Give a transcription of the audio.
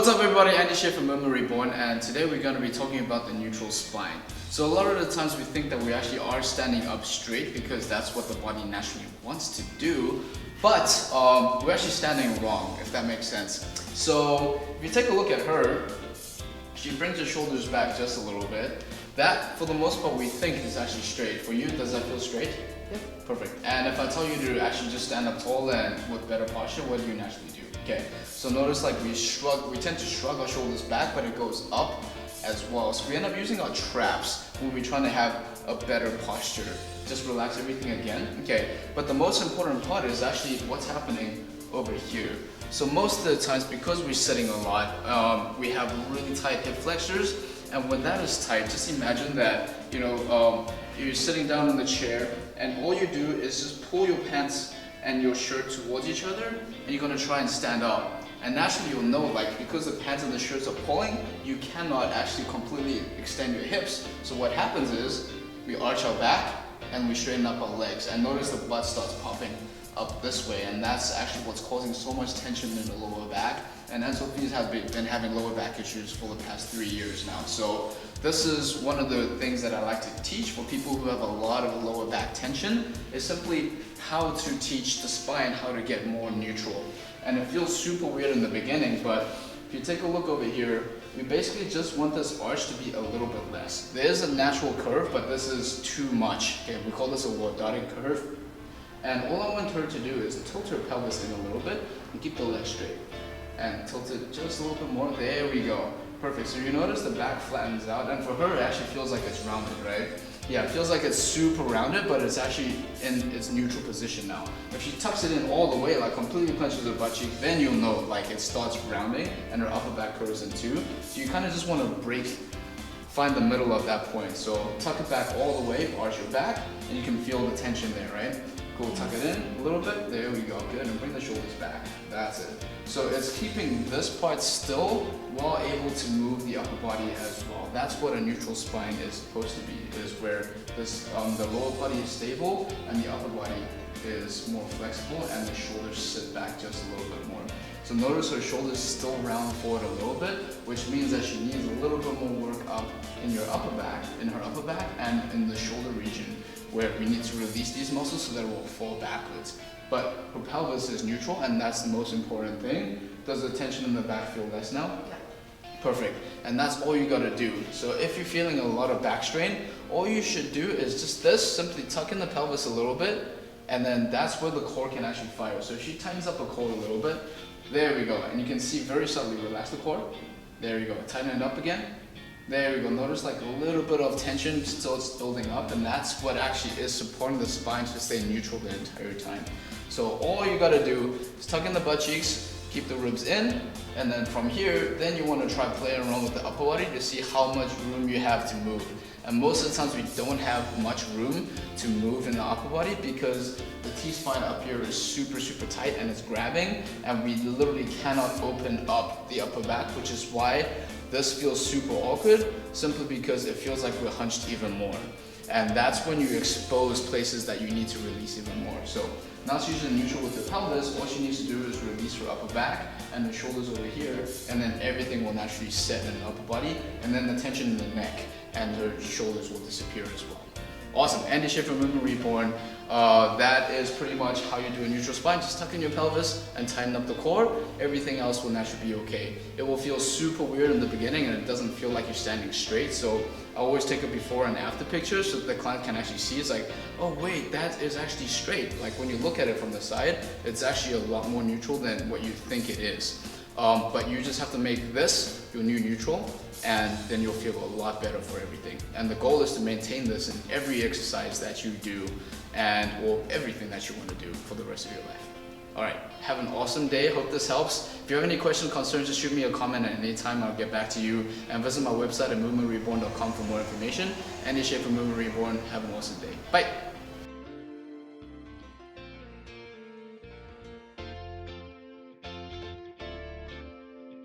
What's up everybody, Andy Shea from Movement Reborn, and today we're going to be talking about the neutral spine. So a lot of the times we think that we actually are standing up straight because that's what the body naturally wants to do, but we're actually standing wrong, if that makes sense. So if you take a look at her, she brings her shoulders back just a little bit. That, for the most part, we think is actually straight. For you, does that feel straight? Yep. Perfect. And if I tell you to actually just stand up tall and with better posture, what do you naturally do? Okay, so notice like we tend to shrug our shoulders back, but it goes up as well. So we end up using our traps when we're trying to have a better posture. Just relax everything again, okay? But the most important part is actually what's happening over here. So most of the times, because we're sitting a lot, we have really tight hip flexors, and when that is tight, just imagine that, you're sitting down in the chair, and all you do is just pull your pants and your shirt towards each other, and you're gonna try and stand up. And naturally you'll know, like, because the pants and the shirts are pulling, you cannot actually completely extend your hips. So what happens is, we arch our back, and we straighten up our legs. And notice the butt starts popping up this way, and that's actually what's causing so much tension in the lower back. And Anne-Sophie's have been having lower back issues for the past 3 years now. So this is one of the things that I like to teach for people who have a lot of lower back tension, is simply how to teach the spine how to get more neutral. And it feels super weird in the beginning, but if you take a look over here, we basically just want this arch to be a little bit less. There is a natural curve, but this is too much. Okay, we call this a lordotic curve. And all I want her to do is tilt her pelvis in a little bit and keep the legs straight. And tilt it just a little bit more. There we go. Perfect. So you notice the back flattens out, and for her it actually feels like it's rounded, right? Yeah, it feels like it's super rounded, but it's actually in its neutral position now. If she tucks it in all the way, like completely clenches her butt cheek, then you'll know like it starts rounding and her upper back curves in too. So you kind of just want to find the middle of that point. So tuck it back all the way, arch your back, and you can feel the tension there, right? Cool, tuck it in a little bit, there we go, good, and bring the shoulders back, that's it. So it's keeping this part still while able to move the upper body as well. That's what a neutral spine is supposed to be, is where the lower body is stable and the upper body is more flexible and the shoulders sit back just a little bit more. So notice her shoulders still round forward a little bit, which means that she needs a little bit more work up in her upper back and in the shoulder region, where we need to release these muscles so that it will fall backwards. But her pelvis is neutral, and that's the most important thing. Does the tension in the back feel less now? Yeah. Perfect. And that's all you gotta do. So if you're feeling a lot of back strain, all you should do is just this, simply tuck in the pelvis a little bit, and then that's where the core can actually fire. So if she tightens up the core a little bit, there we go. And you can see very subtly, relax the core. There we go. Tighten it up again. There we go. Notice like a little bit of tension still building up, and that's what actually is supporting the spine to stay neutral the entire time. So all you gotta do is tuck in the butt cheeks, keep the ribs in, and then from here, then you want to try playing around with the upper body to see how much room you have to move. And most of the times we don't have much room to move in the upper body because the T-spine up here is super, super tight and it's grabbing, and we literally cannot open up the upper back, which is why this feels super awkward, simply because it feels like we're hunched even more. And that's when you expose places that you need to release even more. So now she's in neutral with her pelvis, all she needs to do is release her upper back and the shoulders over here, and then everything will naturally set in the upper body, and then the tension in the neck and her shoulders will disappear as well. Awesome, Andy Shea from Movement Reborn. That is pretty much how you do a neutral spine. Just tuck in your pelvis and tighten up the core. Everything else will naturally be okay. It will feel super weird in the beginning and it doesn't feel like you're standing straight. So I always take a before and after picture so the client can actually see. It's like, oh wait, that is actually straight. Like when you look at it from the side, it's actually a lot more neutral than what you think it is. But you just have to make this your new neutral, and then you'll feel a lot better for everything. And the goal is to maintain this in every exercise that you do, and everything that you want to do for the rest of your life. Alright, have an awesome day, hope this helps. If you have any questions, concerns, just shoot me a comment at any time, I'll get back to you. And visit my website at movementreborn.com for more information. Andy Shea from Movement Reborn, have an awesome day. Bye!